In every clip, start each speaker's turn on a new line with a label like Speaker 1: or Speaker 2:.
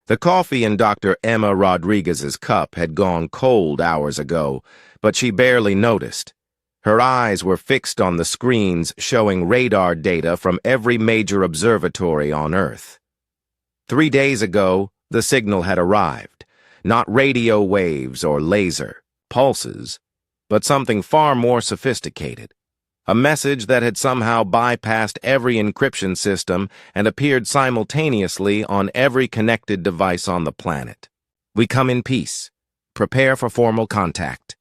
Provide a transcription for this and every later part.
Speaker 1: The coffee in Dr. Emma Rodriguez's cup had gone cold hours ago, but she barely noticed. Her eyes were fixed on the screens showing radar data from every major observatory on Earth. 3 days ago, the signal had arrived. Not radio waves or laser pulses, but something far more sophisticated. A message that had somehow bypassed every encryption system and appeared simultaneously on every connected device on the planet. We come in peace. Prepare for formal contact.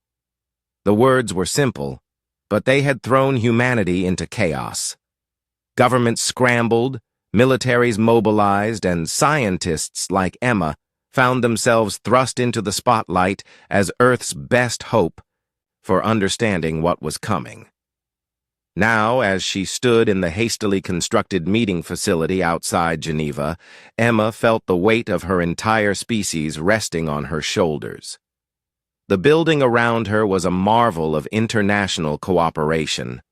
Speaker 1: The words were simple, but they had thrown humanity into chaos. Governments scrambled, militaries mobilized, and scientists like Emma found themselves thrust into the spotlight as Earth's best hope for understanding what was coming. Now, as she stood in the hastily constructed meeting facility outside Geneva, Emma felt the weight of her entire species resting on her shoulders. The building around her was a marvel of international cooperation.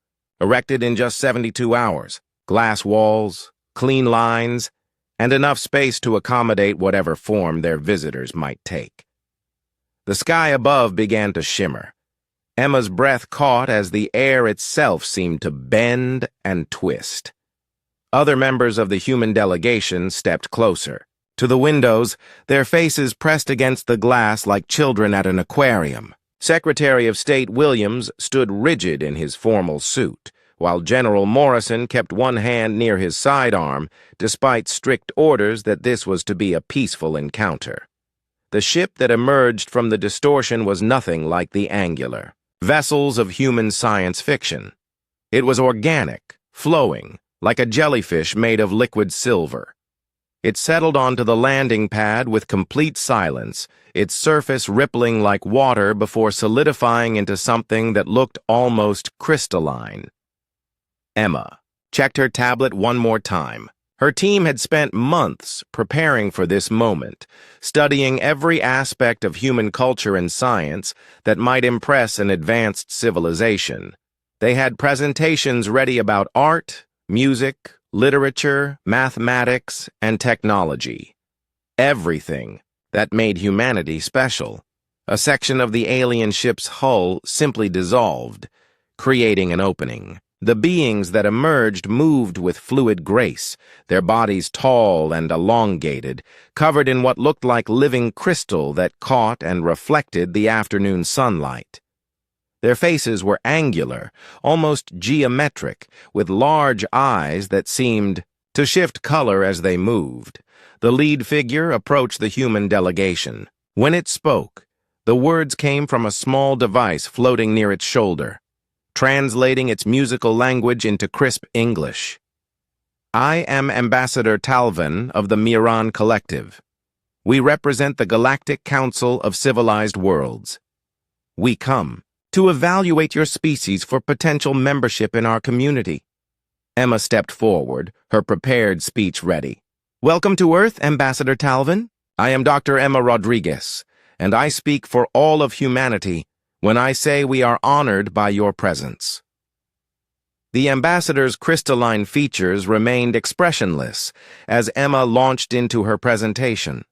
Speaker 1: Erected in just 72 hours, glass walls, clean lines, and enough space to accommodate whatever form their visitors might take. The sky above began to shimmer. Emma's breath caught as the air itself seemed to bend and twist. Other members of the human delegation stepped closer. To the windows, their faces pressed against the glass like children at an aquarium. Secretary of State Williams stood rigid in his formal suit, while General Morrison kept one hand near his sidearm, despite strict orders that this was to be a peaceful encounter. The ship that emerged from the distortion was nothing like the Angular. Vessels of human science fiction. It was organic, flowing, like a jellyfish made of liquid silver. It settled onto the landing pad with complete silence, its surface rippling like water before solidifying into something that looked almost crystalline. Emma checked her tablet one more time. Her team had spent months preparing for this moment, studying every aspect of human culture and science that might impress an advanced civilization. They had presentations ready about art, music, literature, mathematics, and technology. Everything that made humanity special. A section of the alien ship's hull simply dissolved, creating an opening. The beings that emerged moved with fluid grace, their bodies tall and elongated, covered in what looked like living crystal that caught and reflected the afternoon sunlight. Their faces were angular, almost geometric, with large eyes that seemed to shift color as they moved. The lead figure approached the human delegation. When it spoke, the words came from a small device floating near its shoulder, translating its musical language into crisp English. I am Ambassador Talvin of the Miran Collective. We represent the Galactic Council of Civilized Worlds. We come to evaluate your species for potential membership in our community. Emma stepped forward, her prepared speech ready. Welcome to Earth, Ambassador Talvin. I am Dr. Emma Rodriguez, and I speak for all of humanity when I say we are honored by your presence. The ambassador's crystalline features remained expressionless as Emma launched into her presentation.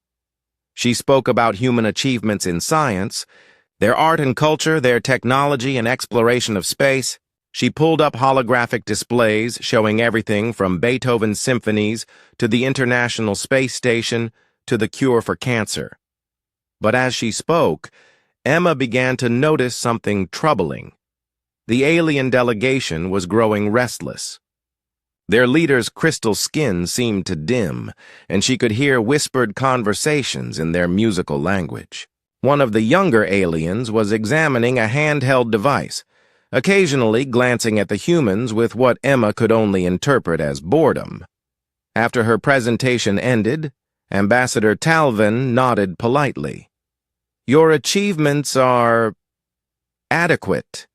Speaker 1: She spoke about human achievements in science, their art and culture, their technology and exploration of space. She pulled up holographic displays showing everything from Beethoven's symphonies to the International Space Station to the cure for cancer. But as she spoke, Emma began to notice something troubling. The alien delegation was growing restless. Their leader's crystal skin seemed to dim, and she could hear whispered conversations in their musical language. One of the younger aliens was examining a handheld device, occasionally glancing at the humans with what Emma could only interpret as boredom. After her presentation ended, Ambassador Talvin nodded politely. Your achievements are adequate.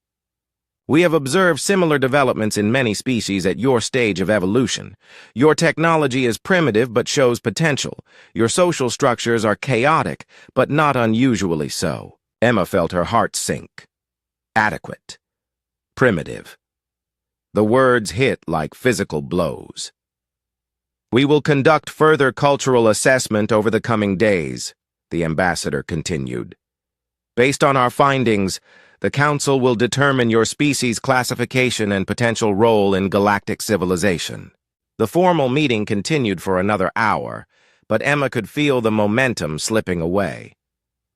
Speaker 1: We have observed similar developments in many species at your stage of evolution. Your technology is primitive but shows potential. Your social structures are chaotic, but not unusually so. Emma felt her heart sink. Adequate. Primitive. The words hit like physical blows. We will conduct further cultural assessment over the coming days, the ambassador continued. Based on our findings, the Council will determine your species' classification and potential role in galactic civilization. The formal meeting continued for another hour, but Emma could feel the momentum slipping away.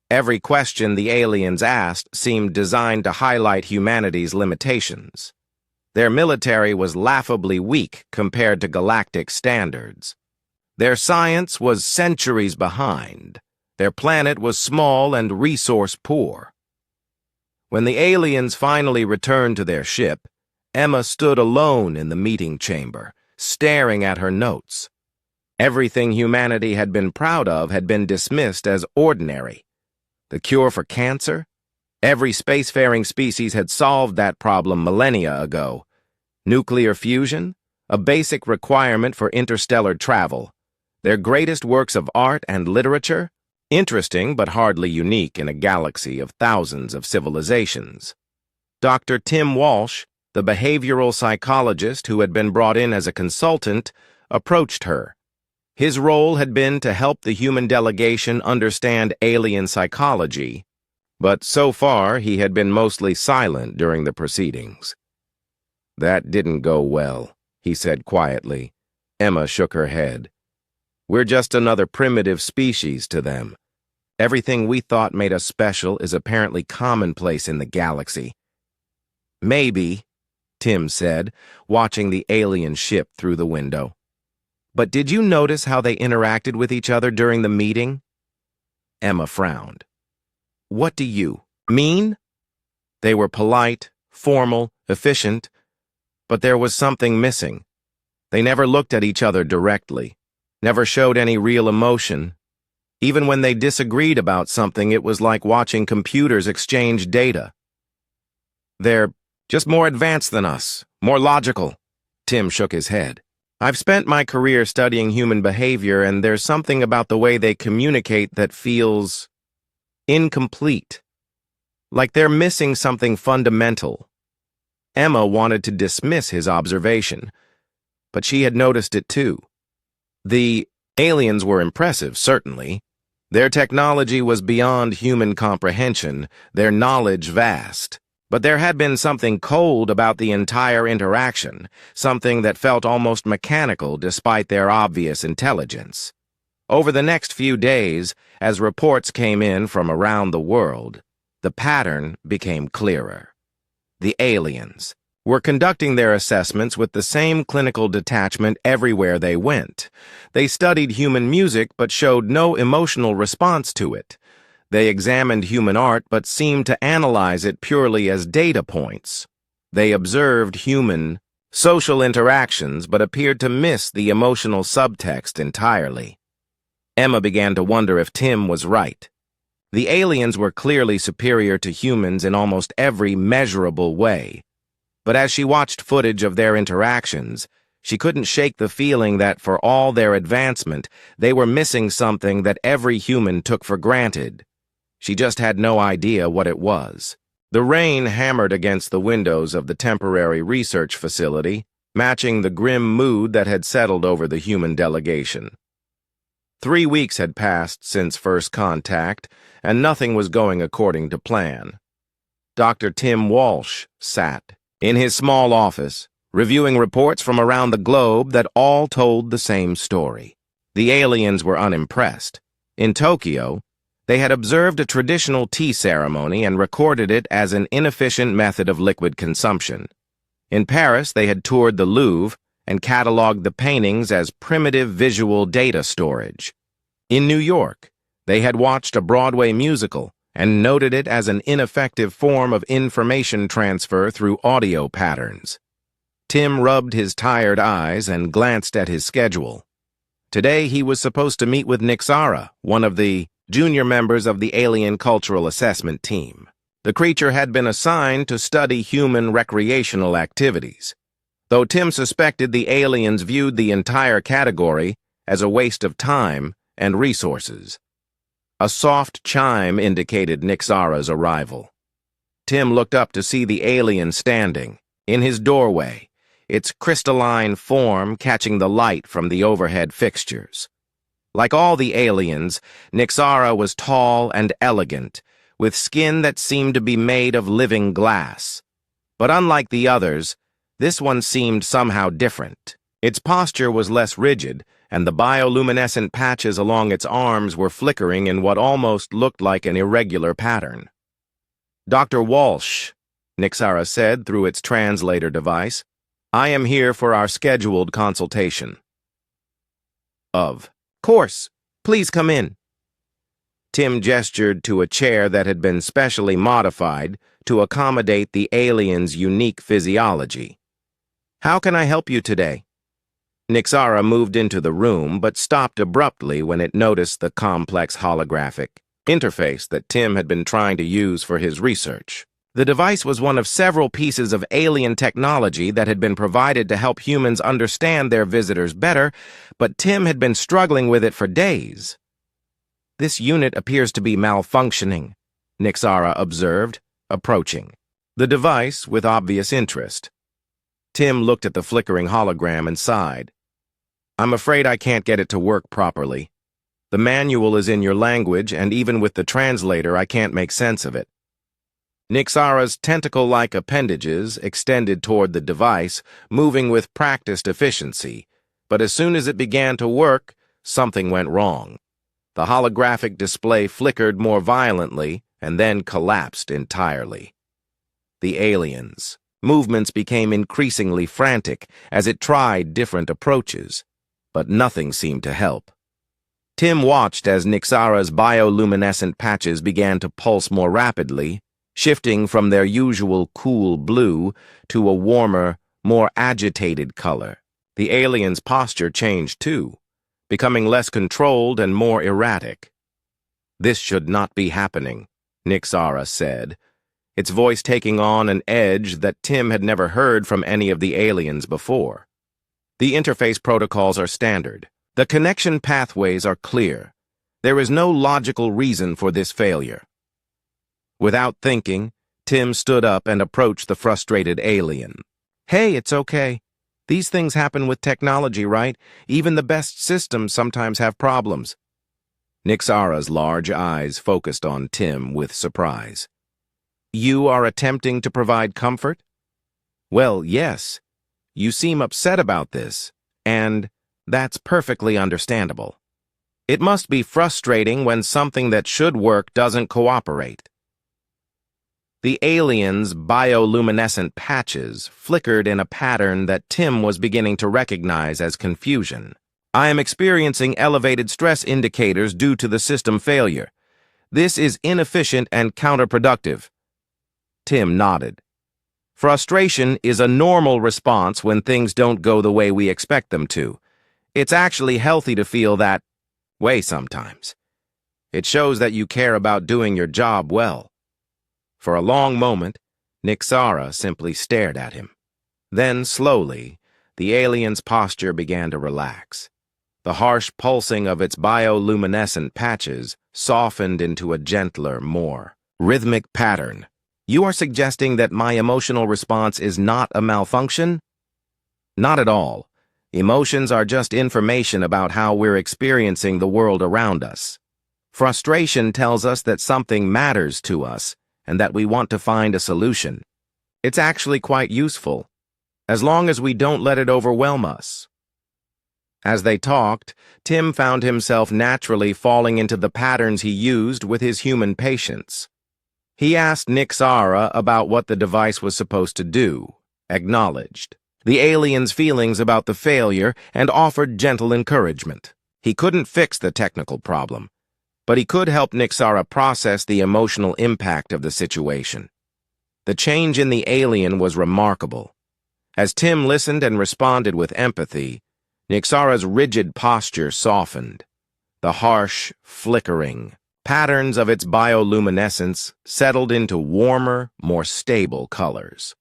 Speaker 1: Every question the aliens asked seemed designed to highlight humanity's limitations. Their military was laughably weak compared to galactic standards. Their science was centuries behind. Their planet was small and resource-poor. When the aliens finally returned to their ship, Emma stood alone in the meeting chamber, staring at her notes. Everything humanity had been proud of had been dismissed as ordinary. The cure for cancer? Every spacefaring species had solved that problem millennia ago. Nuclear fusion? A basic requirement for interstellar travel. Their greatest works of art and literature? Interesting but hardly unique in a galaxy of thousands of civilizations. Dr. Tim Walsh, the behavioral psychologist who had been brought in as a consultant, approached her. His role had been to help the human delegation understand alien psychology, but so far he had been mostly silent during the proceedings. That didn't go well, he said quietly. Emma shook her head. We're just another primitive species to them. Everything we thought made us special is apparently commonplace in the galaxy. Maybe, Tim said, watching the alien ship through the window. But did you notice how they interacted with each other during the meeting? Emma frowned. What do you mean? They were polite, formal, efficient, but there was something missing. They never looked at each other directly, never showed any real emotion. Even when they disagreed about something, it was like watching computers exchange data. They're just more advanced than us, more logical. Tim shook his head. I've spent my career studying human behavior, and there's something about the way they communicate that feels incomplete. Like they're missing something fundamental. Emma wanted to dismiss his observation, but she had noticed it too. The aliens were impressive, certainly. Their technology was beyond human comprehension, their knowledge vast. But there had been something cold about the entire interaction, something that felt almost mechanical despite their obvious intelligence. Over the next few days, as reports came in from around the world, the pattern became clearer. The aliens were conducting their assessments with the same clinical detachment everywhere they went. They studied human music but showed no emotional response to it. They examined human art but seemed to analyze it purely as data points. They observed human, social interactions but appeared to miss the emotional subtext entirely. Emma began to wonder if Tim was right. The aliens were clearly superior to humans in almost every measurable way. But as she watched footage of their interactions, she couldn't shake the feeling that for all their advancement, they were missing something that every human took for granted. She just had no idea what it was. The rain hammered against the windows of the temporary research facility, matching the grim mood that had settled over the human delegation. 3 weeks had passed since first contact, and nothing was going according to plan. Dr. Tim Walsh sat in his small office, reviewing reports from around the globe that all told the same story. The aliens were unimpressed. In Tokyo, they had observed a traditional tea ceremony and recorded it as an inefficient method of liquid consumption. In Paris, they had toured the Louvre and cataloged the paintings as primitive visual data storage. In New York, they had watched a Broadway musical and noted it as an ineffective form of information transfer through audio patterns. Tim rubbed his tired eyes and glanced at his schedule. Today he was supposed to meet with Nixara, one of the junior members of the Alien Cultural Assessment Team. The creature had been assigned to study human recreational activities, though Tim suspected the aliens viewed the entire category as a waste of time and resources. A soft chime indicated Nixara's arrival. Tim looked up to see the alien standing, in his doorway, its crystalline form catching the light from the overhead fixtures. Like all the aliens, Nyxara was tall and elegant, with skin that seemed to be made of living glass. But unlike the others, this one seemed somehow different. Its posture was less rigid, and the bioluminescent patches along its arms were flickering in what almost looked like an irregular pattern. "Dr. Walsh," Nyxara said through its translator device, "I am here for our scheduled consultation." "Of course. Please come in." Tim gestured to a chair that had been specially modified to accommodate the alien's unique physiology. "How can I help you today?" Nyxara moved into the room, but stopped abruptly when it noticed the complex holographic interface that Tim had been trying to use for his research. The device was one of several pieces of alien technology that had been provided to help humans understand their visitors better, but Tim had been struggling with it for days. "This unit appears to be malfunctioning," Nyxara observed, approaching the device with obvious interest. Tim looked at the flickering hologram and sighed. "I'm afraid I can't get it to work properly. The manual is in your language, and even with the translator, I can't make sense of it." Nyxara's tentacle-like appendages extended toward the device, moving with practiced efficiency, but as soon as it began to work, something went wrong. The holographic display flickered more violently and then collapsed entirely. The alien's movements became increasingly frantic as it tried different approaches, but nothing seemed to help. Tim watched as Nyxara's bioluminescent patches began to pulse more rapidly, shifting from their usual cool blue to a warmer, more agitated color. The alien's posture changed too, becoming less controlled and more erratic. "This should not be happening," Nyxara said, its voice taking on an edge that Tim had never heard from any of the aliens before. "The interface protocols are standard. The connection pathways are clear. There is no logical reason for this failure." Without thinking, Tim stood up and approached the frustrated alien. "Hey, it's okay. These things happen with technology, right? Even the best systems sometimes have problems." Nyxara's large eyes focused on Tim with surprise. "You are attempting to provide comfort?" "Well, yes. You seem upset about this, and that's perfectly understandable. It must be frustrating when something that should work doesn't cooperate." The alien's bioluminescent patches flickered in a pattern that Tim was beginning to recognize as confusion. "I am experiencing elevated stress indicators due to the system failure. This is inefficient and counterproductive." Tim nodded. "Frustration is a normal response when things don't go the way we expect them to. It's actually healthy to feel that way sometimes. It shows that you care about doing your job well." For a long moment, Nyxara simply stared at him. Then, slowly, the alien's posture began to relax. The harsh pulsing of its bioluminescent patches softened into a gentler, more rhythmic pattern. "You are suggesting that my emotional response is not a malfunction?" "Not at all. Emotions are just information about how we're experiencing the world around us. Frustration tells us that something matters to us and that we want to find a solution. It's actually quite useful, as long as we don't let it overwhelm us." As they talked, Tim found himself naturally falling into the patterns he used with his human patients. He asked Nyxara about what the device was supposed to do, acknowledged the alien's feelings about the failure, and offered gentle encouragement. He couldn't fix the technical problem, but he could help Nyxara process the emotional impact of the situation. The change in the alien was remarkable. As Tim listened and responded with empathy, Nyxara's rigid posture softened. The harsh, flickering patterns of its bioluminescence settled into warmer, more stable colors.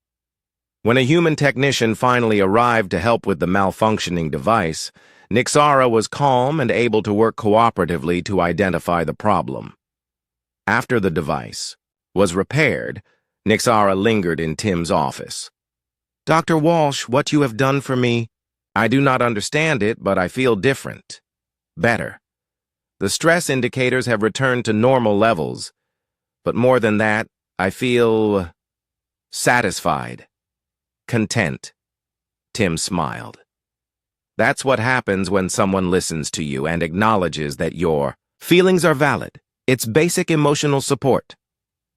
Speaker 1: When a human technician finally arrived to help with the malfunctioning device, Nyxara was calm and able to work cooperatively to identify the problem. After the device was repaired, Nyxara lingered in Tim's office. Dr. Walsh, what you have done for me, I do not understand it, but I feel different. Better. The stress indicators have returned to normal levels, but more than that, I feel satisfied, content. Tim smiled. That's what happens when someone listens to you and acknowledges that your feelings are valid. It's basic emotional support.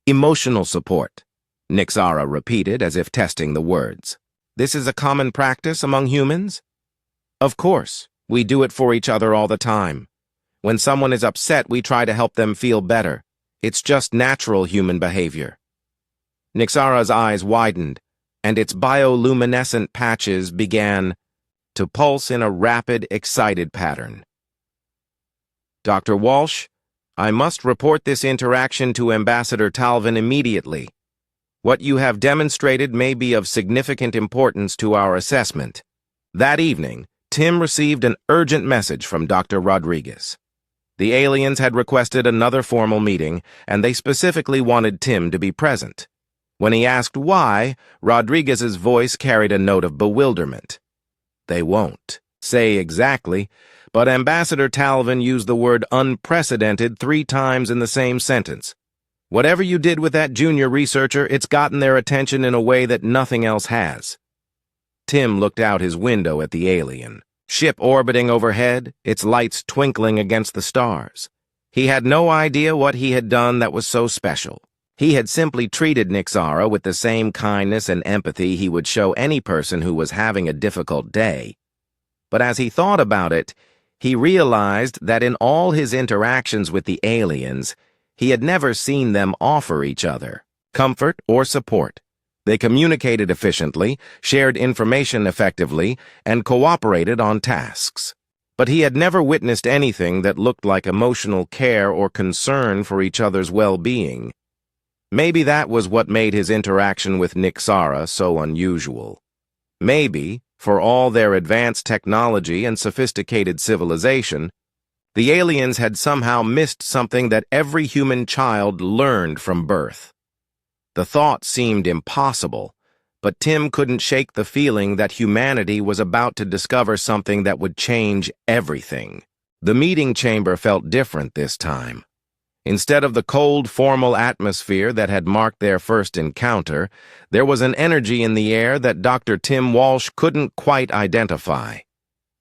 Speaker 1: Emotional support, Nixara repeated as if testing the words. This is a common practice among humans? Of course, we do it for each other all the time. When someone is upset, we try to help them feel better. It's just natural human behavior. Nixara's eyes widened, and its bioluminescent patches began to pulse in a rapid, excited pattern. Dr. Walsh, I must report this interaction to Ambassador Talvin immediately. What you have demonstrated may be of significant importance to our assessment. That evening, Tim received an urgent message from Dr. Rodriguez. The aliens had requested another formal meeting, and they specifically wanted Tim to be present. When he asked why, Rodriguez's voice carried a note of bewilderment. They won't say exactly, but Ambassador Talvin used the word unprecedented 3 times in the same sentence. Whatever you did with that junior researcher, it's gotten their attention in a way that nothing else has. Tim looked out his window at the alien ship orbiting overhead, its lights twinkling against the stars. He had no idea what he had done that was so special. He had simply treated Nixara with the same kindness and empathy he would show any person who was having a difficult day. But as he thought about it, he realized that in all his interactions with the aliens, he had never seen them offer each other comfort or support. They communicated efficiently, shared information effectively, and cooperated on tasks. But he had never witnessed anything that looked like emotional care or concern for each other's well-being. Maybe that was what made his interaction with Nixara so unusual. Maybe, for all their advanced technology and sophisticated civilization, the aliens had somehow missed something that every human child learned from birth. The thought seemed impossible, but Tim couldn't shake the feeling that humanity was about to discover something that would change everything. The meeting chamber felt different this time. Instead of the cold, formal atmosphere that had marked their first encounter, there was an energy in the air that Dr. Tim Walsh couldn't quite identify.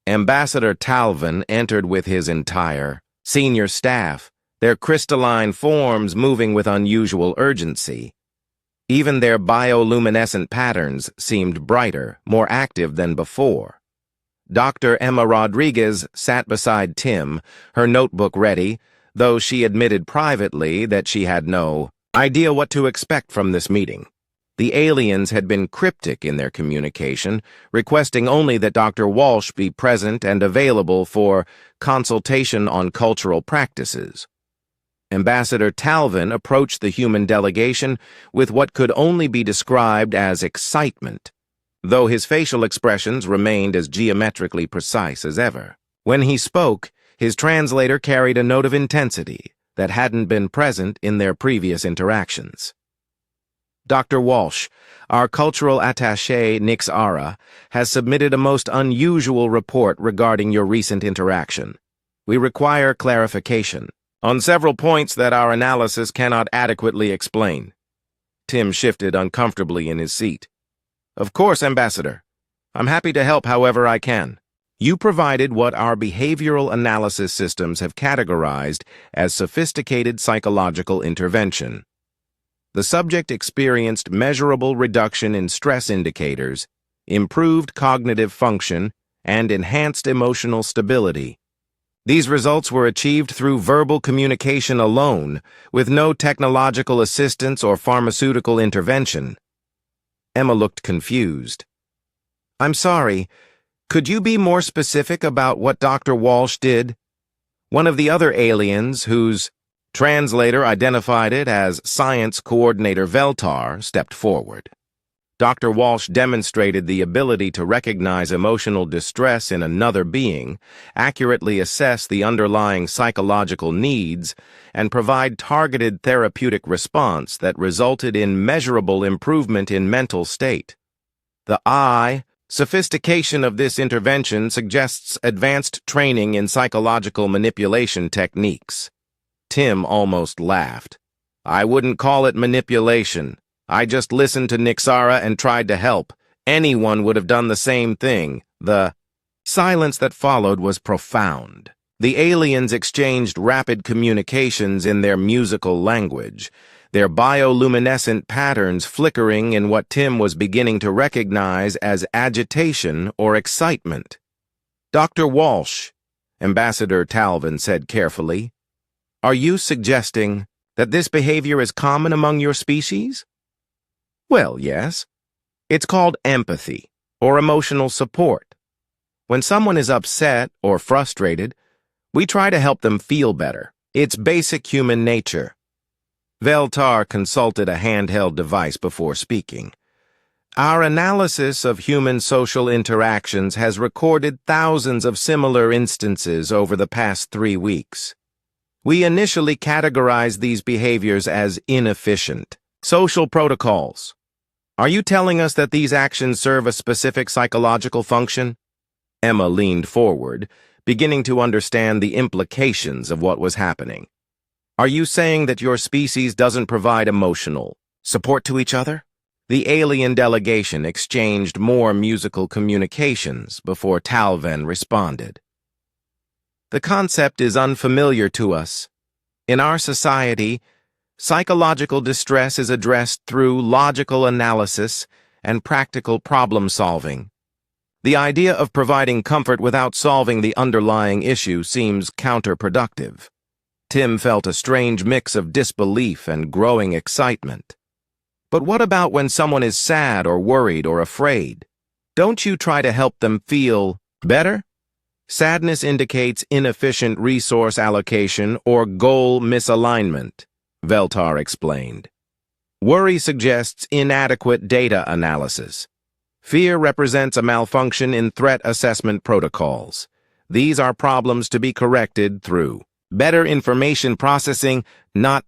Speaker 1: Ambassador Talvin entered with his entire senior staff, their crystalline forms moving with unusual urgency. Even their bioluminescent patterns seemed brighter, more active than before. Dr. Emma Rodriguez sat beside Tim, her notebook ready, though she admitted privately that she had no idea what to expect from this meeting. The aliens had been cryptic in their communication, requesting only that Dr. Walsh be present and available for consultation on cultural practices. Ambassador Talvin approached the human delegation with what could only be described as excitement, though his facial expressions remained as geometrically precise as ever. When he spoke, his translator carried a note of intensity that hadn't been present in their previous interactions. Dr. Walsh, our cultural attaché Nixara, has submitted a most unusual report regarding your recent interaction. We require clarification on several points that our analysis cannot adequately explain. Tim shifted uncomfortably in his seat. Of course, Ambassador. I'm happy to help however I can. You provided what our behavioral analysis systems have categorized as sophisticated psychological intervention. The subject experienced measurable reduction in stress indicators, improved cognitive function, and enhanced emotional stability. These results were achieved through verbal communication alone, with no technological assistance or pharmaceutical intervention. Emma looked confused. I'm sorry, could you be more specific about what Dr. Walsh did? One of the other aliens, whose translator identified it as Science Coordinator Veltar, stepped forward. Dr. Walsh demonstrated the ability to recognize emotional distress in another being, accurately assess the underlying psychological needs, and provide targeted therapeutic response that resulted in measurable improvement in mental state. The sophistication of this intervention suggests advanced training in psychological manipulation techniques. Tim almost laughed. I wouldn't call it manipulation. I just listened to Nixara and tried to help. Anyone would have done the same thing. The silence that followed was profound. The aliens exchanged rapid communications in their musical language, their bioluminescent patterns flickering in what Tim was beginning to recognize as agitation or excitement. Dr. Walsh, Ambassador Talvin said carefully, are you suggesting that this behavior is common among your species? Well, yes. It's called empathy, or emotional support. When someone is upset or frustrated, we try to help them feel better. It's basic human nature. Veltar consulted a handheld device before speaking. Our analysis of human social interactions has recorded thousands of similar instances over the past 3 weeks. We initially categorized these behaviors as inefficient. Social protocols. Are you telling us that these actions serve a specific psychological function? Emma leaned forward, beginning to understand the implications of what was happening. Are you saying that your species doesn't provide emotional support to each other? The alien delegation exchanged more musical communications before Talvin responded. The concept is unfamiliar to us. In our society, psychological distress is addressed through logical analysis and practical problem-solving. The idea of providing comfort without solving the underlying issue seems counterproductive. Tim felt a strange mix of disbelief and growing excitement. But what about when someone is sad or worried or afraid? Don't you try to help them feel better? Sadness indicates inefficient resource allocation or goal misalignment, Veltar explained. Worry suggests inadequate data analysis. Fear represents a malfunction in threat assessment protocols. These are problems to be corrected through better information processing, not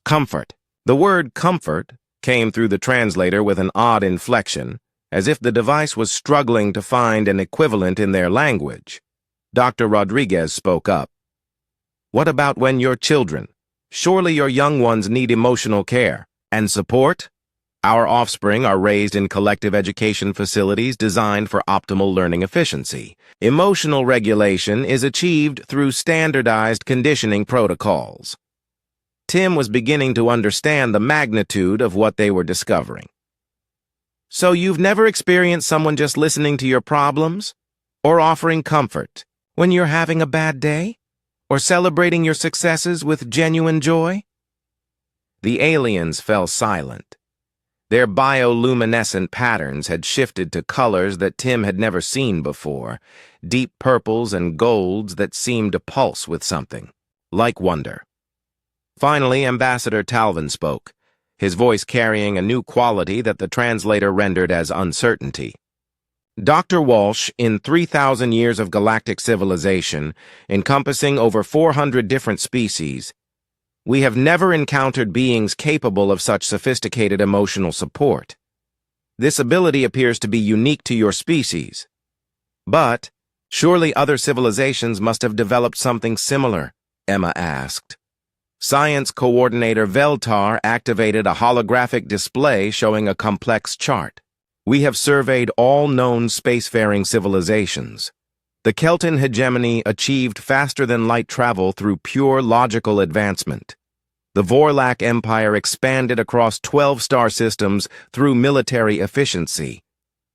Speaker 1: comfort. The word comfort came through the translator with an odd inflection, as if the device was struggling to find an equivalent in their language. Dr. Rodriguez spoke up. What about when your children? Surely your young ones need emotional care and support? Our offspring are raised in collective education facilities designed for optimal learning efficiency. Emotional regulation is achieved through standardized conditioning protocols. Tim was beginning to understand the magnitude of what they were discovering. So you've never experienced someone just listening to your problems? Or offering comfort when you're having a bad day? Or celebrating your successes with genuine joy? The aliens fell silent. Their bioluminescent patterns had shifted to colors that Tim had never seen before, deep purples and golds that seemed to pulse with something, like wonder. Finally, Ambassador Talvin spoke, his voice carrying a new quality that the translator rendered as uncertainty. Dr. Walsh, in 3,000 years of galactic civilization, encompassing over 400 different species, we have never encountered beings capable of such sophisticated emotional support. This ability appears to be unique to your species. But surely other civilizations must have developed something similar, Emma asked. Science coordinator Veltar activated a holographic display showing a complex chart. We have surveyed all known spacefaring civilizations. The Kelton hegemony achieved faster-than-light travel through pure logical advancement. The Vorlak Empire expanded across 12 star systems through military efficiency.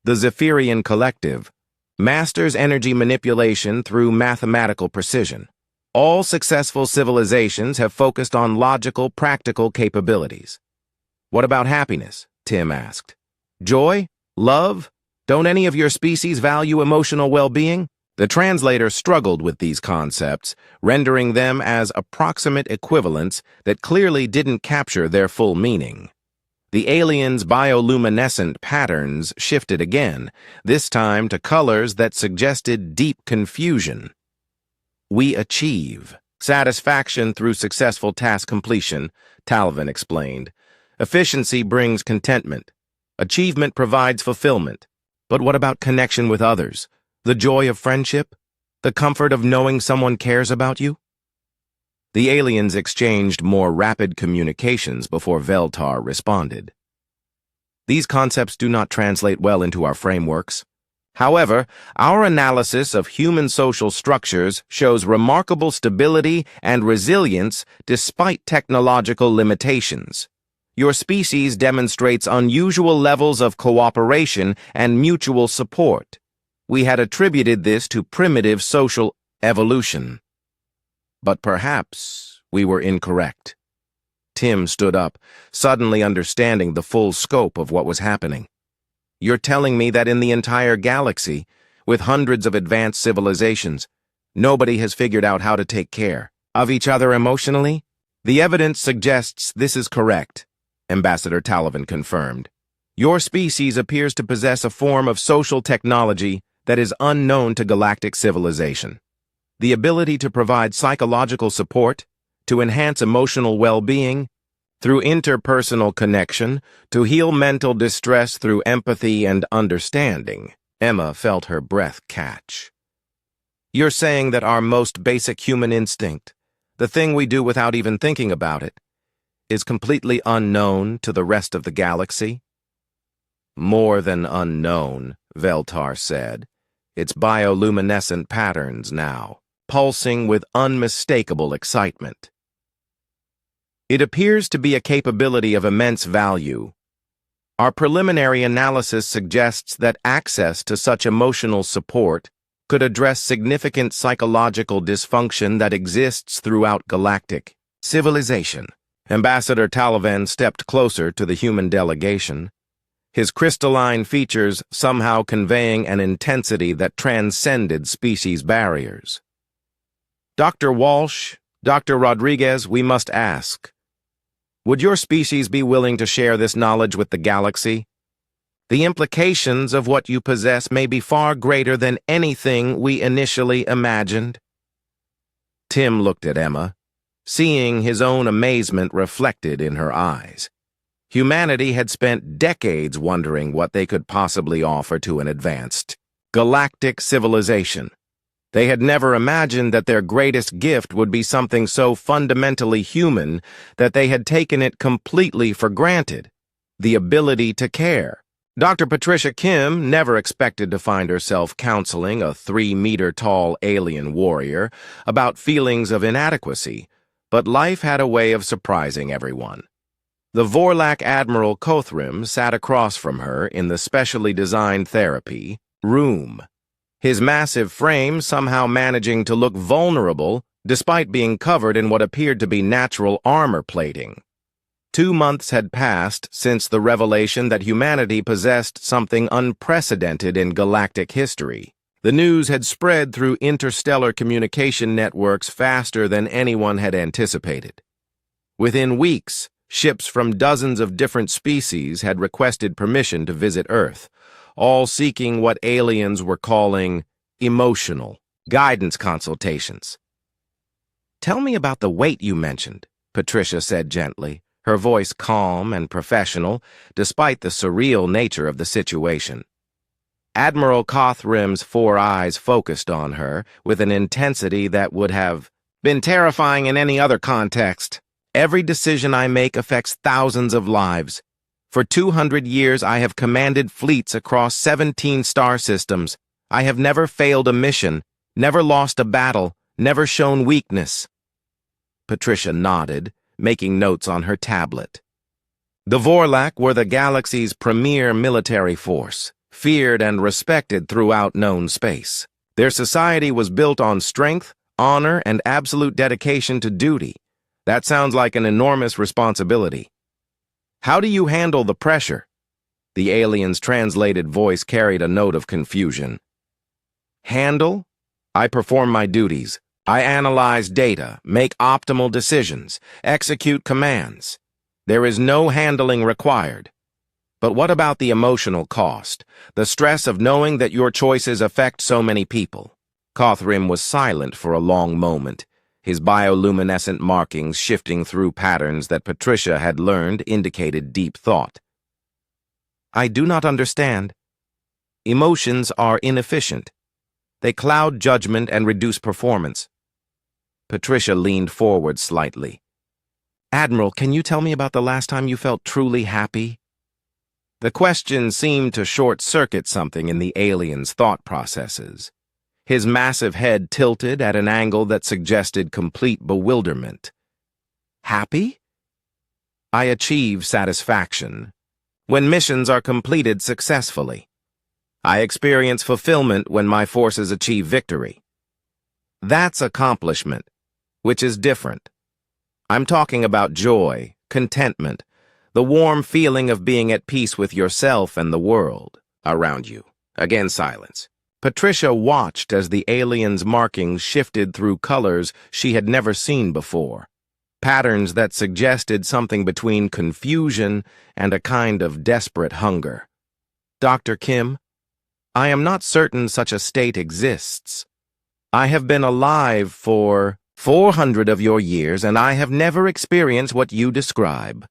Speaker 1: The Zephyrian Collective masters energy manipulation through mathematical precision. All successful civilizations have focused on logical, practical capabilities. What about happiness? Tim asked. Joy? Love? Don't any of your species value emotional well-being? The translator struggled with these concepts, rendering them as approximate equivalents that clearly didn't capture their full meaning. The aliens' bioluminescent patterns shifted again, this time to colors that suggested deep confusion. We achieve satisfaction through successful task completion, Talvin explained. Efficiency brings contentment. Achievement provides fulfillment. But what about connection with others? The joy of friendship? The comfort of knowing someone cares about you? The aliens exchanged more rapid communications before Veltar responded. These concepts do not translate well into our frameworks. However, our analysis of human social structures shows remarkable stability and resilience despite technological limitations. Your species demonstrates unusual levels of cooperation and mutual support. We had attributed this to primitive social evolution. But perhaps we were incorrect. Tim stood up, suddenly understanding the full scope of what was happening. You're telling me that in the entire galaxy, with hundreds of advanced civilizations, nobody has figured out how to take care of each other emotionally? The evidence suggests this is correct, Ambassador Talavin confirmed. Your species appears to possess a form of social technology that is unknown to galactic civilization. The ability to provide psychological support, to enhance emotional well-being, through interpersonal connection, to heal mental distress through empathy and understanding. Emma felt her breath catch. You're saying that our most basic human instinct, the thing we do without even thinking about it, is completely unknown to the rest of the galaxy? More than unknown, Veltar said. It's bioluminescent patterns now, pulsing with unmistakable excitement. It appears to be a capability of immense value. Our preliminary analysis suggests that access to such emotional support could address significant psychological dysfunction that exists throughout galactic civilization. Ambassador Talavin stepped closer to the human delegation, his crystalline features somehow conveying an intensity that transcended species barriers. Dr. Walsh, Dr. Rodriguez, we must ask, would your species be willing to share this knowledge with the galaxy? The implications of what you possess may be far greater than anything we initially imagined. Tim looked at Emma, seeing his own amazement reflected in her eyes. Humanity had spent decades wondering what they could possibly offer to an advanced galactic civilization. They had never imagined that their greatest gift would be something so fundamentally human that they had taken it completely for granted, the ability to care. Dr. Patricia Kim never expected to find herself counseling a 3-meter-tall alien warrior about feelings of inadequacy, but life had a way of surprising everyone. The Vorlak Admiral Kothrim sat across from her in the specially designed therapy room, his massive frame somehow managing to look vulnerable despite being covered in what appeared to be natural armor plating. 2 months had passed since the revelation that humanity possessed something unprecedented in galactic history. The news had spread through interstellar communication networks faster than anyone had anticipated. Within weeks, ships from dozens of different species had requested permission to visit Earth, all seeking what aliens were calling emotional guidance consultations. Tell me about the weight you mentioned, Patricia said gently, her voice calm and professional, despite the surreal nature of the situation. Admiral Kothrim's 4 eyes focused on her with an intensity that would have been terrifying in any other context. Every decision I make affects thousands of lives. For 200 years, I have commanded fleets across 17 star systems. I have never failed a mission, never lost a battle, never shown weakness. Patricia nodded, making notes on her tablet. The Vorlak were the galaxy's premier military force, feared and respected throughout known space. Their society was built on strength, honor, and absolute dedication to duty. That sounds like an enormous responsibility. How do you handle the pressure? The alien's translated voice carried a note of confusion. Handle? I perform my duties. I analyze data, make optimal decisions, execute commands. There is no handling required. But what about the emotional cost, the stress of knowing that your choices affect so many people? Kothrim was silent for a long moment, his bioluminescent markings shifting through patterns that Patricia had learned indicated deep thought. I do not understand. Emotions are inefficient. They cloud judgment and reduce performance. Patricia leaned forward slightly. Admiral, can you tell me about the last time you felt truly happy? The question seemed to short-circuit something in the alien's thought processes. His massive head tilted at an angle that suggested complete bewilderment. Happy? I achieve satisfaction when missions are completed successfully. I experience fulfillment when my forces achieve victory. That's accomplishment, which is different. I'm talking about joy, contentment, the warm feeling of being at peace with yourself and the world around you. Again, silence. Patricia watched as the alien's markings shifted through colors she had never seen before, patterns that suggested something between confusion and a kind of desperate hunger. Dr. Kim, I am not certain such a state exists. I have been alive for 400 of your years, and I have never experienced what you describe.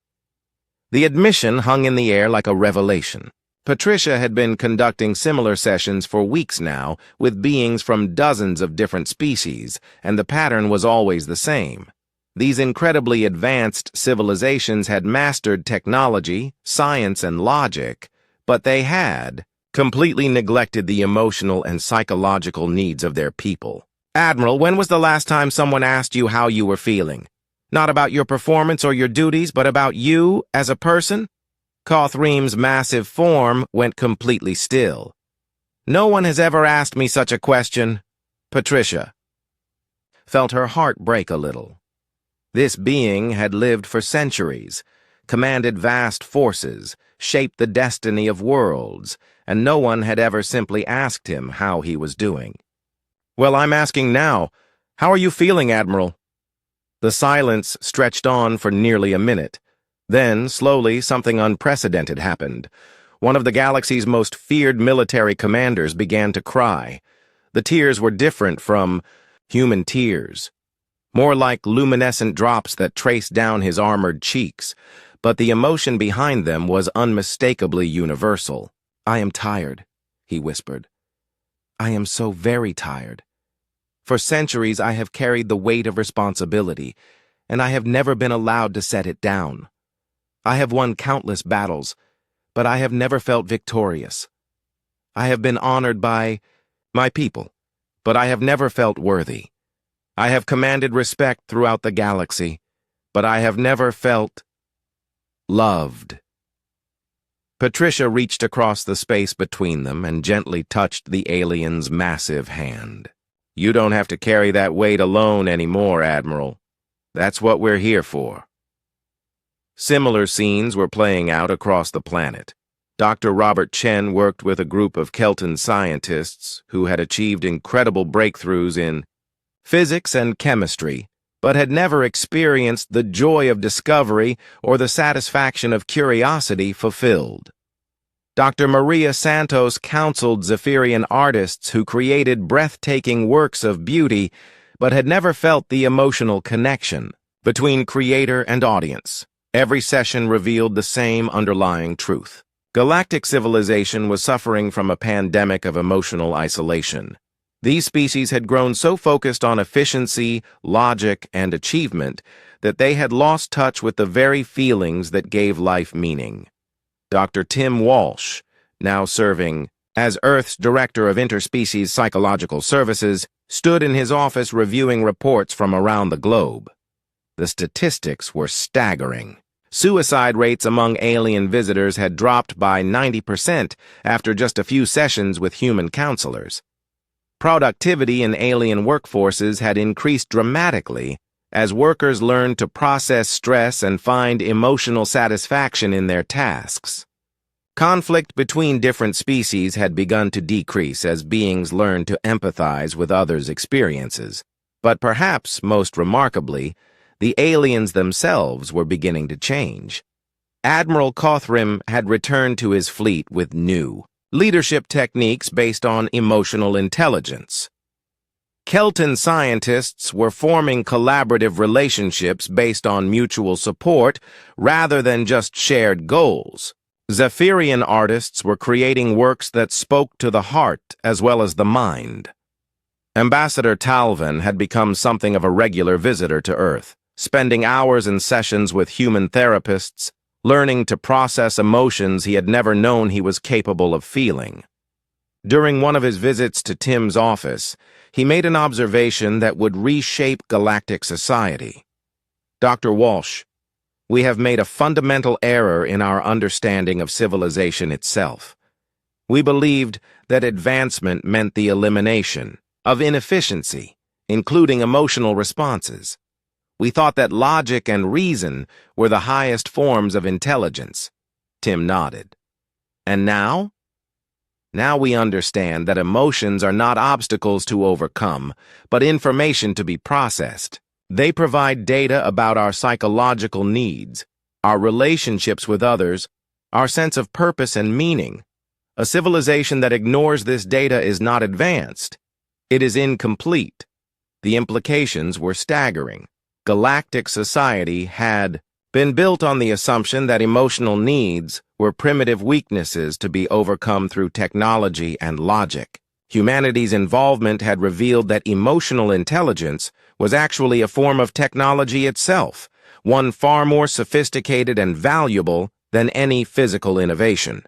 Speaker 1: The admission hung in the air like a revelation. Patricia had been conducting similar sessions for weeks now with beings from dozens of different species, and the pattern was always the same. These incredibly advanced civilizations had mastered technology, science, and logic, but they had completely neglected the emotional and psychological needs of their people. Admiral, when was the last time someone asked you how you were feeling? Not about your performance or your duties, but about you as a person? Kothreem's massive form went completely still. No one has ever asked me such a question. Patricia felt her heart break a little. This being had lived for centuries, commanded vast forces, shaped the destiny of worlds, and no one had ever simply asked him how he was doing. Well, I'm asking now. How are you feeling, Admiral? The silence stretched on for nearly a minute. Then, slowly, something unprecedented happened. One of the galaxy's most feared military commanders began to cry. The tears were different from human tears, more like luminescent drops that traced down his armored cheeks, but the emotion behind them was unmistakably universal. I am tired, he whispered. I am so very tired. For centuries I have carried the weight of responsibility, and I have never been allowed to set it down. I have won countless battles, but I have never felt victorious. I have been honored by my people, but I have never felt worthy. I have commanded respect throughout the galaxy, but I have never felt loved. Patricia reached across the space between them and gently touched the alien's massive hand. You don't have to carry that weight alone anymore, Admiral. That's what we're here for. Similar scenes were playing out across the planet. Dr. Robert Chen worked with a group of Kelton scientists who had achieved incredible breakthroughs in physics and chemistry, but had never experienced the joy of discovery or the satisfaction of curiosity fulfilled. Dr. Maria Santos counseled Zephyrian artists who created breathtaking works of beauty, but had never felt the emotional connection between creator and audience. Every session revealed the same underlying truth. Galactic civilization was suffering from a pandemic of emotional isolation. These species had grown so focused on efficiency, logic, and achievement that they had lost touch with the very feelings that gave life meaning. Dr. Tim Walsh, now serving as Earth's Director of Interspecies Psychological Services, stood in his office reviewing reports from around the globe. The statistics were staggering. Suicide rates among alien visitors had dropped by 90% after just a few sessions with human counselors. Productivity in alien workforces had increased dramatically as workers learned to process stress and find emotional satisfaction in their tasks. Conflict between different species had begun to decrease as beings learned to empathize with others' experiences. But perhaps most remarkably, the aliens themselves were beginning to change. Admiral Kothreem had returned to his fleet with new leadership techniques based on emotional intelligence. Kelton scientists were forming collaborative relationships based on mutual support rather than just shared goals. Zephyrian artists were creating works that spoke to the heart as well as the mind. Ambassador Talvin had become something of a regular visitor to Earth, spending hours in sessions with human therapists, learning to process emotions he had never known he was capable of feeling. During one of his visits to Tim's office, he made an observation that would reshape galactic society. "Dr. Walsh, we have made a fundamental error in our understanding of civilization itself. We believed that advancement meant the elimination of inefficiency, including emotional responses. We thought that logic and reason were the highest forms of intelligence." Tim nodded. "And now? Now we understand that emotions are not obstacles to overcome, but information to be processed. They provide data about our psychological needs, our relationships with others, our sense of purpose and meaning. A civilization that ignores this data is not advanced. It is incomplete." The implications were staggering. Galactic society had been built on the assumption that emotional needs were primitive weaknesses to be overcome through technology and logic. Humanity's involvement had revealed that emotional intelligence was actually a form of technology itself, one far more sophisticated and valuable than any physical innovation.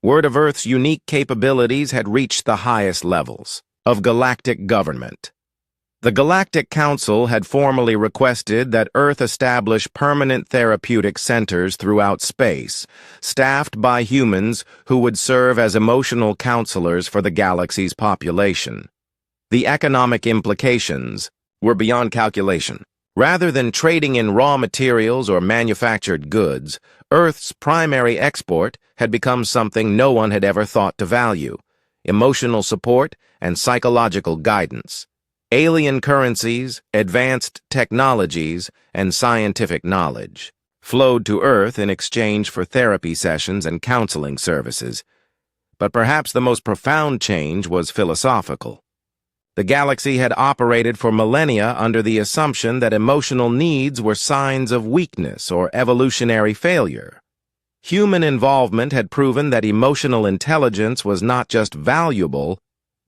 Speaker 1: Word of Earth's unique capabilities had reached the highest levels of galactic government. The Galactic Council had formally requested that Earth establish permanent therapeutic centers throughout space, staffed by humans who would serve as emotional counselors for the galaxy's population. The economic implications were beyond calculation. Rather than trading in raw materials or manufactured goods, Earth's primary export had become something no one had ever thought to value: emotional support and psychological guidance. Alien currencies, advanced technologies, and scientific knowledge flowed to Earth in exchange for therapy sessions and counseling services. But perhaps the most profound change was philosophical. The galaxy had operated for millennia under the assumption that emotional needs were signs of weakness or evolutionary failure. Human involvement had proven that emotional intelligence was not just valuable,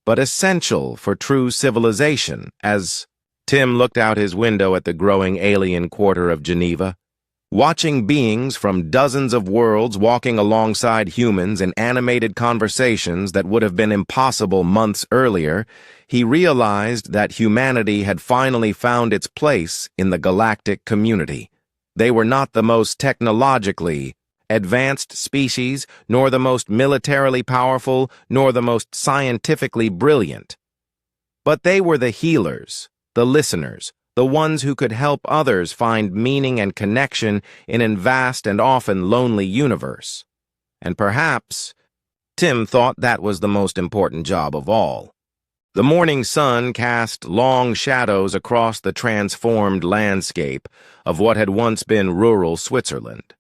Speaker 1: but essential for true civilization. As Tim looked out his window at the growing alien quarter of Geneva, watching beings from dozens of worlds walking alongside humans in animated conversations that would have been impossible months earlier, he realized that humanity had finally found its place in the galactic community. They were not the most technologically advanced species, nor the most militarily powerful, nor the most scientifically brilliant. But they were the healers, the listeners, the ones who could help others find meaning and connection in a vast and often lonely universe. And perhaps Tim thought that was the most important job of all. The morning sun cast long shadows across the transformed landscape of what had once been rural Switzerland.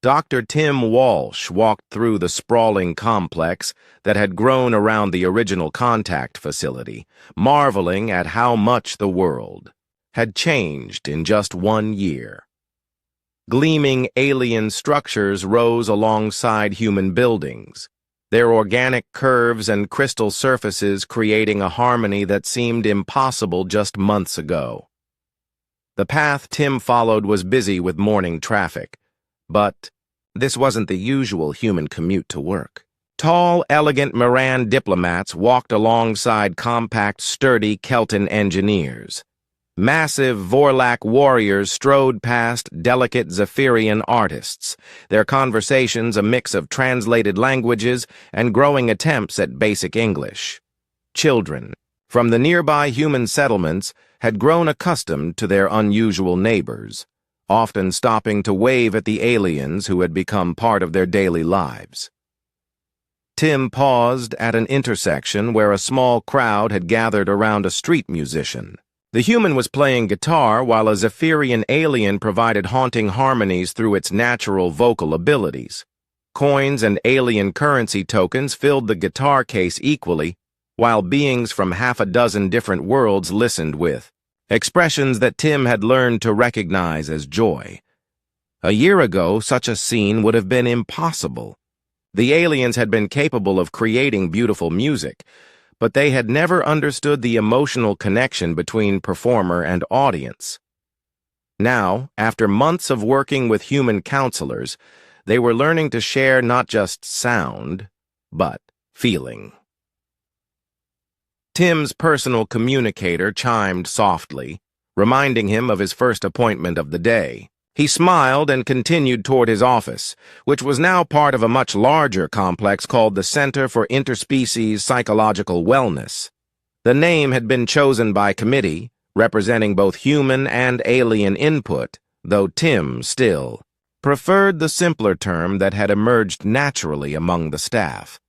Speaker 1: Dr. Tim Walsh walked through the sprawling complex that had grown around the original contact facility, marveling at how much the world had changed in just 1 year. Gleaming alien structures rose alongside human buildings, their organic curves and crystal surfaces creating a harmony that seemed impossible just months ago. The path Tim followed was busy with morning traffic, but this wasn't the usual human commute to work. Tall, elegant Moran diplomats walked alongside compact, sturdy Kelton engineers. Massive Vorlak warriors strode past delicate Zephyrian artists, their conversations a mix of translated languages and growing attempts at basic English. Children from the nearby human settlements had grown accustomed to their unusual neighbors, often stopping to wave at the aliens who had become part of their daily lives. Tim paused at an intersection where a small crowd had gathered around a street musician. The human was playing guitar while a Zephyrian alien provided haunting harmonies through its natural vocal abilities. Coins and alien currency tokens filled the guitar case equally, while beings from half a dozen different worlds listened with expressions that Tim had learned to recognize as joy. A year ago, such a scene would have been impossible. The aliens had been capable of creating beautiful music, but they had never understood the emotional connection between performer and audience. Now, after months of working with human counselors, they were learning to share not just sound, but feeling. Tim's personal communicator chimed softly, reminding him of his first appointment of the day. He smiled and continued toward his office, which was now part of a much larger complex called the Center for Interspecies Psychological Wellness. The name had been chosen by committee, representing both human and alien input, though Tim still preferred the simpler term that had emerged naturally among the staff: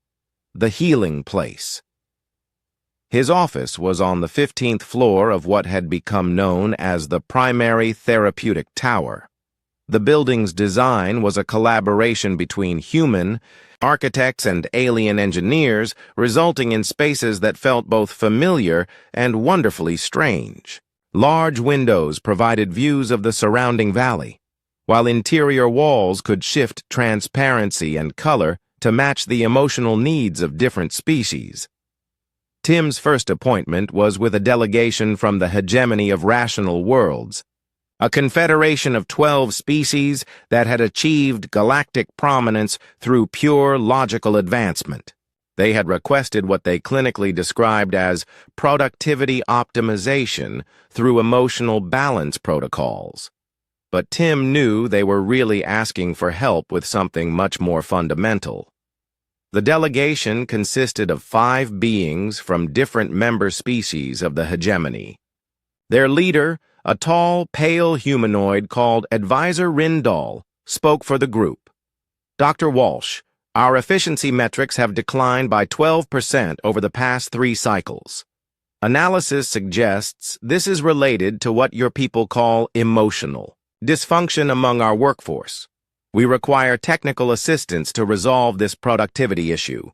Speaker 1: the healing place. His office was on the 15th floor of what had become known as the Primary Therapeutic Tower. The building's design was a collaboration between human architects and alien engineers, resulting in spaces that felt both familiar and wonderfully strange. Large windows provided views of the surrounding valley, while interior walls could shift transparency and color to match the emotional needs of different species. Tim's first appointment was with a delegation from the hegemony of rational worlds, a confederation of 12 species that had achieved galactic prominence through pure logical advancement. They had requested what they clinically described as productivity optimization through emotional balance protocols. But Tim knew they were really asking for help with something much more fundamental. The delegation consisted of 5 beings from different member species of the hegemony. Their leader, a tall, pale humanoid called Advisor Rindal, spoke for the group. "Dr. Walsh, our efficiency metrics have declined by 12% over the past 3 cycles. Analysis suggests this is related to what your people call emotional dysfunction among our workforce. We require technical assistance to resolve this productivity issue."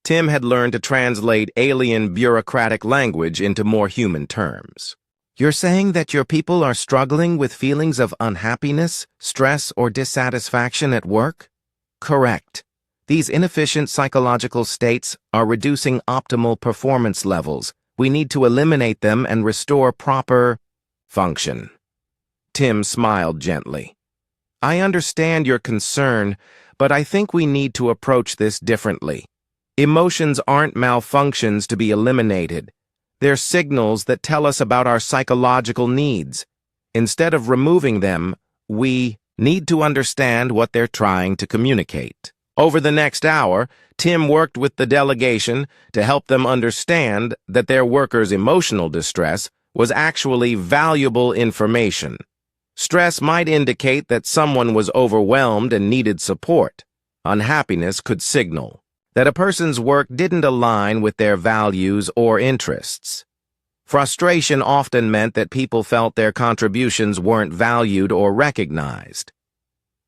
Speaker 1: Tim had learned to translate alien bureaucratic language into more human terms. "You're saying that your people are struggling with feelings of unhappiness, stress, or dissatisfaction at work?" "Correct. These inefficient psychological states are reducing optimal performance levels. We need to eliminate them and restore proper function." Tim smiled gently. "I understand your concern, but I think we need to approach this differently. Emotions aren't malfunctions to be eliminated. They're signals that tell us about our psychological needs. Instead of removing them, we need to understand what they're trying to communicate." Over the next hour, Tim worked with the delegation to help them understand that their workers' emotional distress was actually valuable information. Stress might indicate that someone was overwhelmed and needed support. Unhappiness could signal that a person's work didn't align with their values or interests. Frustration often meant that people felt their contributions weren't valued or recognized.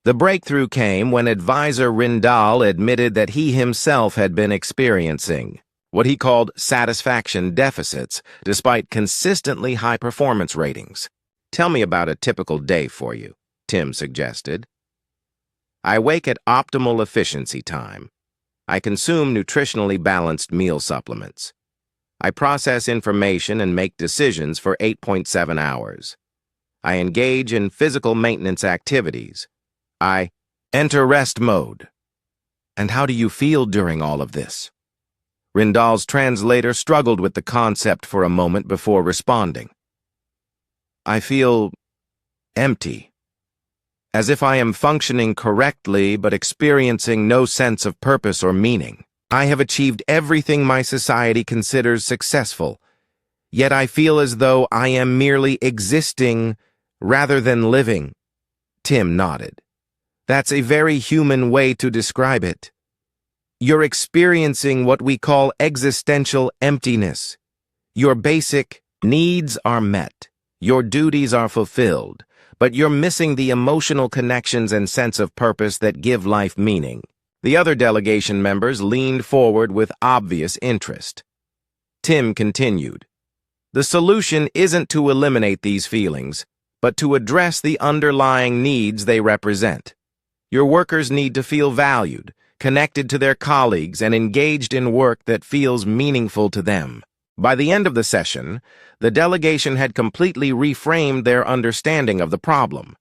Speaker 1: The breakthrough came when Advisor Rindal admitted that he himself had been experiencing what he called satisfaction deficits, despite consistently high performance ratings. "Tell me about a typical day for you," Tim suggested. "I wake at optimal efficiency time. I consume nutritionally balanced meal supplements. I process information and make decisions for 8.7 hours. I engage in physical maintenance activities. I enter rest mode." "And how do you feel during all of this?" Rindal's translator struggled with the concept for a moment before responding. "I feel empty, as if I am functioning correctly but experiencing no sense of purpose or meaning. I have achieved everything my society considers successful, yet I feel as though I am merely existing rather than living." Tim nodded. "That's a very human way to describe it. You're experiencing what we call existential emptiness. Your basic needs are met. Your duties are fulfilled, but you're missing the emotional connections and sense of purpose that give life meaning." The other delegation members leaned forward with obvious interest. Tim continued, "The solution isn't to eliminate these feelings, but to address the underlying needs they represent. Your workers need to feel valued, connected to their colleagues, and engaged in work that feels meaningful to them. By the end of the session, the delegation had completely reframed their understanding of the problem.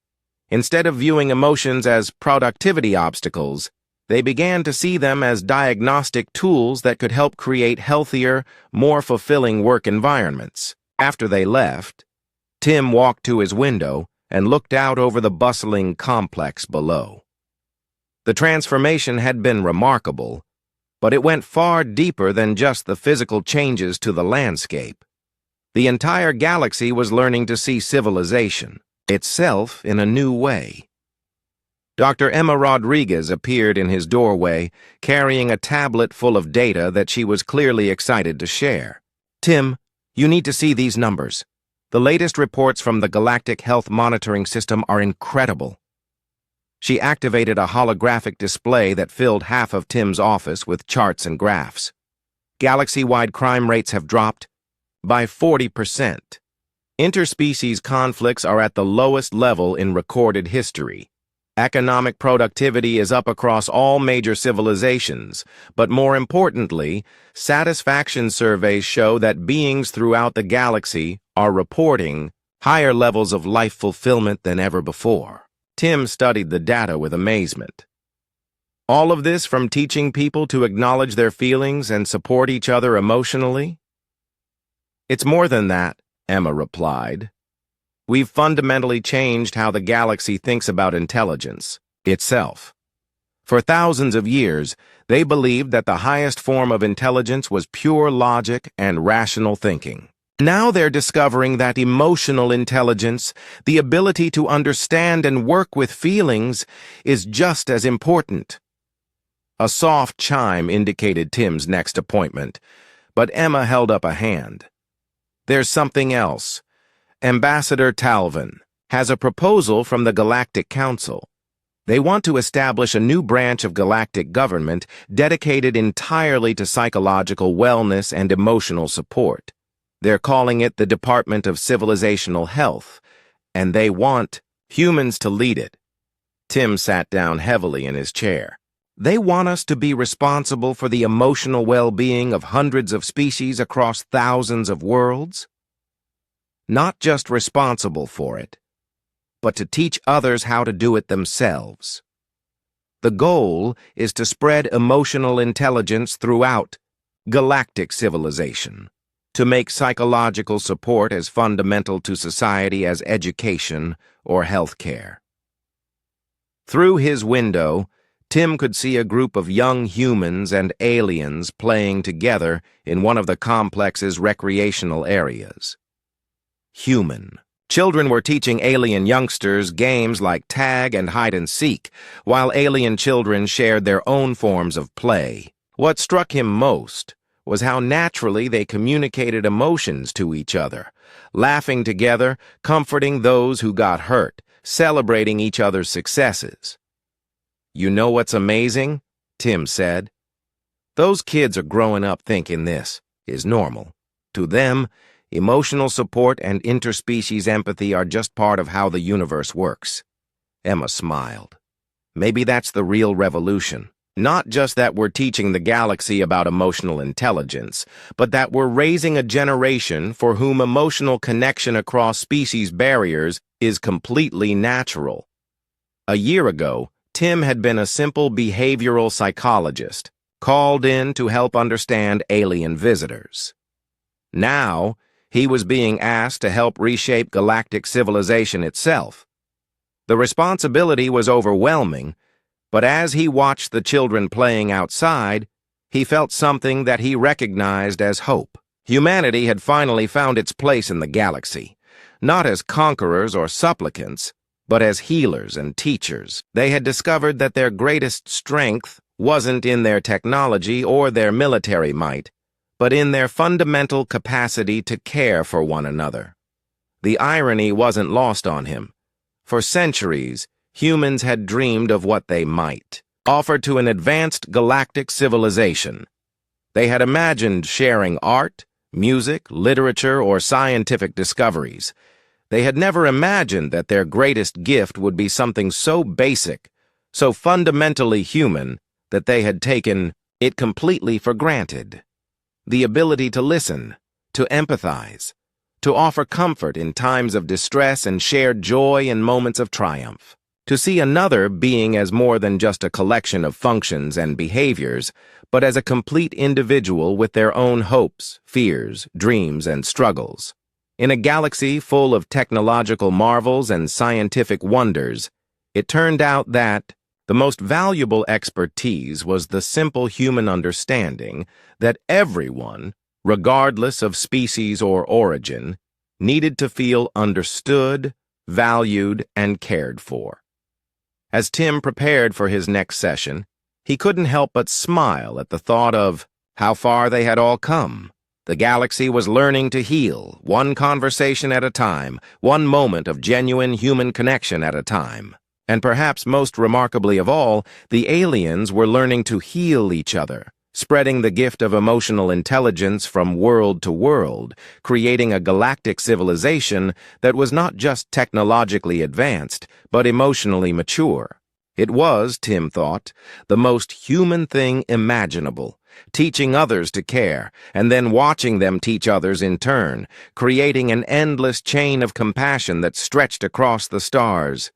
Speaker 1: Instead of viewing emotions as productivity obstacles, they began to see them as diagnostic tools that could help create healthier, more fulfilling work environments. After they left, Tim walked to his window and looked out over the bustling complex below. The transformation had been remarkable, but it went far deeper than just the physical changes to the landscape. The entire galaxy was learning to see civilization itself in a new way. Dr. Emma Rodriguez appeared in his doorway, carrying a tablet full of data that she was clearly excited to share. "Tim, you need to see these numbers. The latest reports from the Galactic Health Monitoring System are incredible." She activated a holographic display that filled half of Tim's office with charts and graphs. Galaxy-wide crime rates have dropped by 40%. Interspecies conflicts are at the lowest level in recorded history. Economic productivity is up across all major civilizations, but more importantly, satisfaction surveys show that beings throughout the galaxy are reporting higher levels of life fulfillment than ever before. Tim studied the data with amazement. All of this from teaching people to acknowledge their feelings and support each other emotionally? "It's more than that," Emma replied. "We've fundamentally changed how the galaxy thinks about intelligence itself. For thousands of years, they believed that the highest form of intelligence was pure logic and rational thinking. Now they're discovering that emotional intelligence, the ability to understand and work with feelings, is just as important." A soft chime indicated Tim's next appointment, but Emma held up a hand. "There's something else. Ambassador Talvin has a proposal from the Galactic Council. They want to establish a new branch of galactic government dedicated entirely to psychological wellness and emotional support. They're calling it the Department of Civilizational Health, and they want humans to lead it." Tim sat down heavily in his chair. "They want us to be responsible for the emotional well-being of hundreds of species across thousands of worlds? Not just responsible for it, but to teach others how to do it themselves. The goal is to spread emotional intelligence throughout galactic civilization, to make psychological support as fundamental to society as education or healthcare." Through his window, Tim could see a group of young humans and aliens playing together in one of the complex's recreational areas. Human. Children were teaching alien youngsters games like tag and hide and seek, while alien children shared their own forms of play. What struck him most was how naturally they communicated emotions to each other, laughing together, comforting those who got hurt, celebrating each other's successes. "You know what's amazing?" Tim said. "Those kids are growing up thinking this is normal. To them, emotional support and interspecies empathy are just part of how the universe works." Emma smiled. "Maybe that's the real revolution. Not just that we're teaching the galaxy about emotional intelligence, but that we're raising a generation for whom emotional connection across species barriers is completely natural." A year ago, Tim had been a simple behavioral psychologist, called in to help understand alien visitors. Now, he was being asked to help reshape galactic civilization itself. The responsibility was overwhelming, but as he watched the children playing outside, he felt something that he recognized as hope. Humanity had finally found its place in the galaxy, not as conquerors or supplicants, but as healers and teachers. They had discovered that their greatest strength wasn't in their technology or their military might, but in their fundamental capacity to care for one another. The irony wasn't lost on him. For centuries, humans had dreamed of what they might offer to an advanced galactic civilization. They had imagined sharing art, music, literature, or scientific discoveries. They had never imagined that their greatest gift would be something so basic, so fundamentally human, that they had taken it completely for granted. The ability to listen, to empathize, to offer comfort in times of distress and shared joy in moments of triumph. To see another being as more than just a collection of functions and behaviors, but as a complete individual with their own hopes, fears, dreams, and struggles. In a galaxy full of technological marvels and scientific wonders, it turned out that the most valuable expertise was the simple human understanding that everyone, regardless of species or origin, needed to feel understood, valued, and cared for. As Tim prepared for his next session, he couldn't help but smile at the thought of how far they had all come. The galaxy was learning to heal, one conversation at a time, one moment of genuine human connection at a time. And perhaps most remarkably of all, the aliens were learning to heal each other, spreading the gift of emotional intelligence from world to world, creating a galactic civilization that was not just technologically advanced, but emotionally mature. It was, Tim thought, the most human thing imaginable, teaching others to care, and then watching them teach others in turn, creating an endless chain of compassion that stretched across the stars.